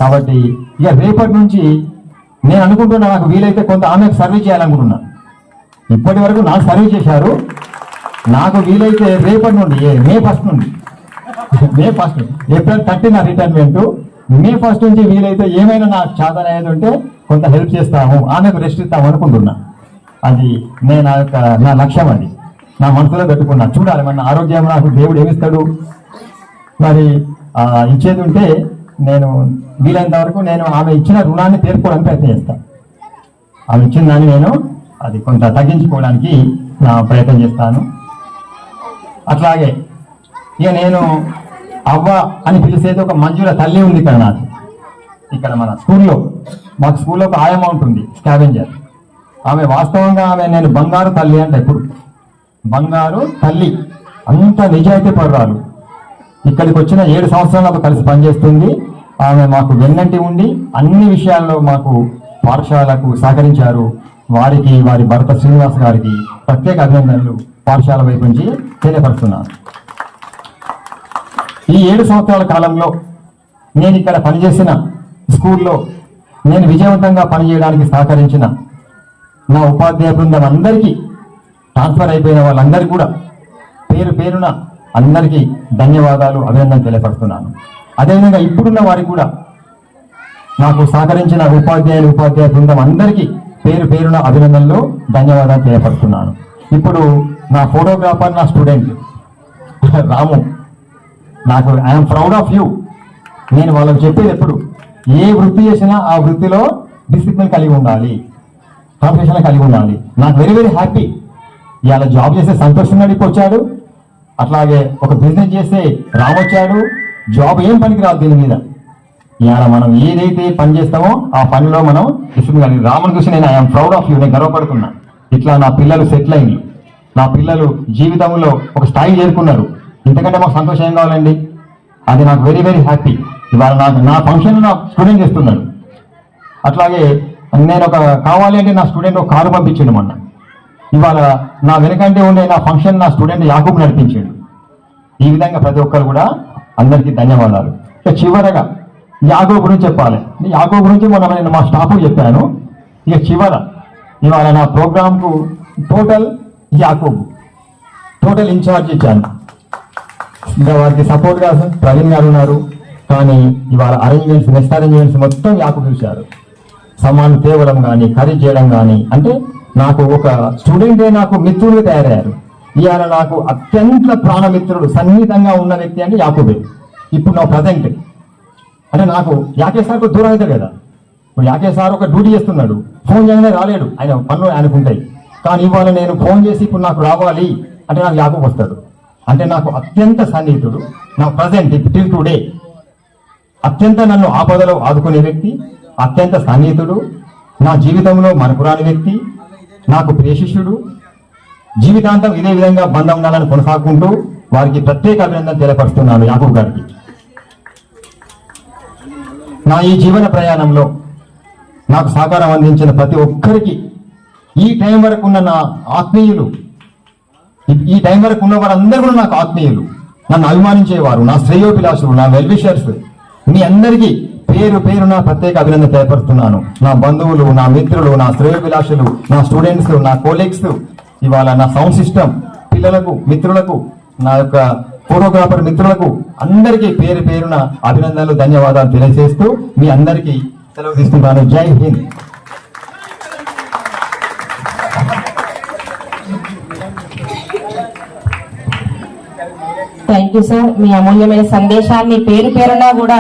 కాబట్టి ఇక రేపటి నుంచి నేను అనుకుంటున్నా, నాకు వీలైతే కొంత ఆమెకు సర్వీస్ చేయాలనుకుంటున్నా. ఇప్పటి వరకు నాకు సర్వీస్ చేశారు. నాకు వీలైతే రేపటి నుండి మే 1 నుండి ఏప్రిల్ 30 నా రిటైర్మెంట్. మే 1 నుంచి వీలైతే ఏమైనా నాకు చేతన అయ్యేది ఉంటే కొంత హెల్ప్ చేస్తాము, ఆమెకు రెస్ట్ ఇస్తాము అనుకుంటున్నా. అది నేను నా లక్ష్యం, అది నా మనసులో పెట్టుకున్నా. చూడాలి మన ఆరోగ్యం నాకు దేవుడు ఏమిస్తాడు. మరి ఇచ్చేది ఉంటే నేను వీలైనంత వరకు నేను ఆమె ఇచ్చిన రుణాన్ని తీర్చుకోవడానికి ప్రయత్నం చేస్తాను. ఆమె ఇచ్చిన దాన్ని నేను అది కొంత తగ్గించుకోవడానికి నా ప్రయత్నం చేస్తాను. అట్లాగే ఇక నేను అవ్వ అని పిలిచేది ఒక మంజుల తల్లి ఉంది ఇక్కడ నాకు. ఇక్కడ మన స్కూల్లో, మాకు స్కూల్లో ఒక ఆయమ్మ ఉంటుంది, స్కావెంజర్. ఆమె వాస్తవంగా నేను బంగారు తల్లి అంటే ఎప్పుడు బంగారు తల్లి, అంత నిజాయితీ పరురాలు. ఇక్కడికి వచ్చిన 7 సంవత్సరాలకు కలిసి పనిచేస్తుంది. ఆమె మాకు వెన్నంటి ఉండి అన్ని విషయాల్లో మాకు పాఠశాలకు సహకరించారు. వారికి, వారి భర్త శ్రీనివాస్ గారికి ప్రత్యేక అభినందనలు పాఠశాల వైపు నుంచి తెలియపరుస్తున్నాను. ఈ 7 సంవత్సరాల కాలంలో నేను ఇక్కడ పనిచేసిన స్కూల్లో నేను విజయవంతంగా పనిచేయడానికి సహకరించిన నా ఉపాధ్యాయ బృందం అందరికీ, ట్రాన్స్ఫర్ అయిపోయిన వాళ్ళందరికీ కూడా పేరు పేరున అందరికీ ధన్యవాదాలు, అభినందనలు తెలియపరుస్తున్నాను. అదేవిధంగా ఇప్పుడున్న వారికి కూడా, నాకు సహకరించిన ఉపాధ్యాయ బృందం అందరికీ పేరు పేరున అభినందనలు, ధన్యవాదాలు తెలియపరుస్తున్నాను. ఇప్పుడు నా ఫోటోగ్రాఫర్, నా స్టూడెంట్ రాము, నాకు ఐఎమ్ ప్రౌడ్ ఆఫ్ యూ. నేను వాళ్ళకి చెప్పేది ఎప్పుడు, ఏ వృత్తి చేసినా ఆ వృత్తిలో డిసిప్లిన్ కలిగి ఉండాలి, ప్రొఫెషన్ కలిగి ఉండాలి. నాకు వెరీ వెరీ హ్యాపీ. ఇవాళ జాబ్ చేసే సంతోషం నడిపి వచ్చాడు, అట్లాగే ఒక బిజినెస్ చేస్తే రామొచ్చాడు. జాబ్ ఏం పనికి రాదు దీని మీద. ఇవాళ మనం ఏదైతే పని చేస్తామో ఆ పనిలో మనం డిసిప్లిన్ కలిగి, రాముని చూసి నేను ఐఎమ్ ప్రౌడ్ ఆఫ్ యూ, నేను గర్వపడుతున్నా. ఇట్లా నా పిల్లలు సెటిల్ అయింది, నా పిల్లలు జీవితంలో ఒక స్థాయి చేరుకున్నారు. ఇంతకంటే మాకు సంతోషం ఏం కావాలండి? అది నాకు వెరీ వెరీ హ్యాపీ. ఇవాళ నా ఫంక్షన్ నా స్టూడెంట్ చేస్తున్నాడు. అట్లాగే నేను కావాలి అంటే నా స్టూడెంట్ ఒక కారు పంపించాడు మొన్న. ఇవాళ నా వెనకంటే ఉండే నా ఫంక్షన్ నా స్టూడెంట్ యాకూబ్ నడిపించాడు. ఈ విధంగా ప్రతి ఒక్కరు కూడా అందరికీ ధన్యవాదాలు. ఇక చివరగా యాకూబ్ గురించి చెప్పాలి. యాకూబ్ గురించి నేను మా స్టాఫ్కు చెప్పాను. ఇక ఇవాళ నా ప్రోగ్రాంకు టోటల్ ఇన్ఛార్జ్ ఇచ్చాను. ఇంకా వారికి సపోర్ట్గా ప్రవీణ్ గారు ఉన్నారు. కానీ ఇవాళ నెక్స్ట్ అరేంజ్మెంట్స్ మొత్తం యాకూబ్ చూశారు. సామాన్లు తేవడం కానీ, ఖరీదు చేయడం కానీ, అంటే నాకు ఒక స్టూడెంటే నాకు మిత్రులుగా తయారయ్యారు. ఇవాళ నాకు అత్యంత ప్రాణమిత్రుడు, సన్నిహితంగా ఉన్న వ్యక్తి అంటే యాకూబే. ఇప్పుడు నా ప్రజెంట్ అంటే నాకు యాకే సార్కు దూరం అవుతాడు కదా. ఇప్పుడు యాకే సార్ ఒక డ్యూటీ చేస్తున్నాడు, ఫోన్ చేయగానే రాలేడు, ఆయన పనులు ఆయనకుంటాయి. కానీ ఇవాళ నేను ఫోన్ చేసి ఇప్పుడు నాకు రావాలి అంటే నాకు యాకూబ్ వస్తాడు. అంటే నాకు అత్యంత సన్నిహితుడు, నా ప్రజెంట్ టిల్ టుడే అత్యంత నన్ను ఆపదలో ఆదుకునే వ్యక్తి, అత్యంత సన్నిహితుడు, నా జీవితంలో మరపురాని వ్యక్తి, నాకు ప్రియశిష్యుడు. జీవితాంతం ఇదే విధంగా బంధం ఉండాలని కొనసాగుకుంటూ వారికి ప్రత్యేక అభినందన తెలియపరుస్తున్నాను యాకూబ్ గారికి. నా ఈ జీవన ప్రయాణంలో నాకు సహకారం అందించిన ప్రతి ఒక్కరికి, ఈ టైం వరకు ఉన్న నా ఆత్మీయులు, ఈ టైం వరకు ఉన్న వారందరూ కూడా నాకు ఆత్మీయులు, నన్ను అభిమానించేవారు, నా శ్రేయోభిలాషులు, నా వెల్విషర్స్, మీ అందరికీ పేరు పేరున ప్రత్యేక అభినందన తెలియపరుస్తున్నాను. నా బంధువులు, నా మిత్రులు, నా శ్రేయోభిలాషులు, నా స్టూడెంట్స్, నా కోలీగ్స్, ఇవాళ నా సౌండ్ సిస్టమ్ పిల్లలకు, మిత్రులకు, నా యొక్క ఫోటోగ్రాఫర్ మిత్రులకు అందరికీ పేరు పేరున అభినందనలు, ధన్యవాదాలు తెలియజేస్తూ మీ అందరికీ సెలవు తీసుకుంటాను. Jai Hind. Thank you sir. మీ అమూల్యమైన సందేశాన్ని పేరు పేరునా కూడా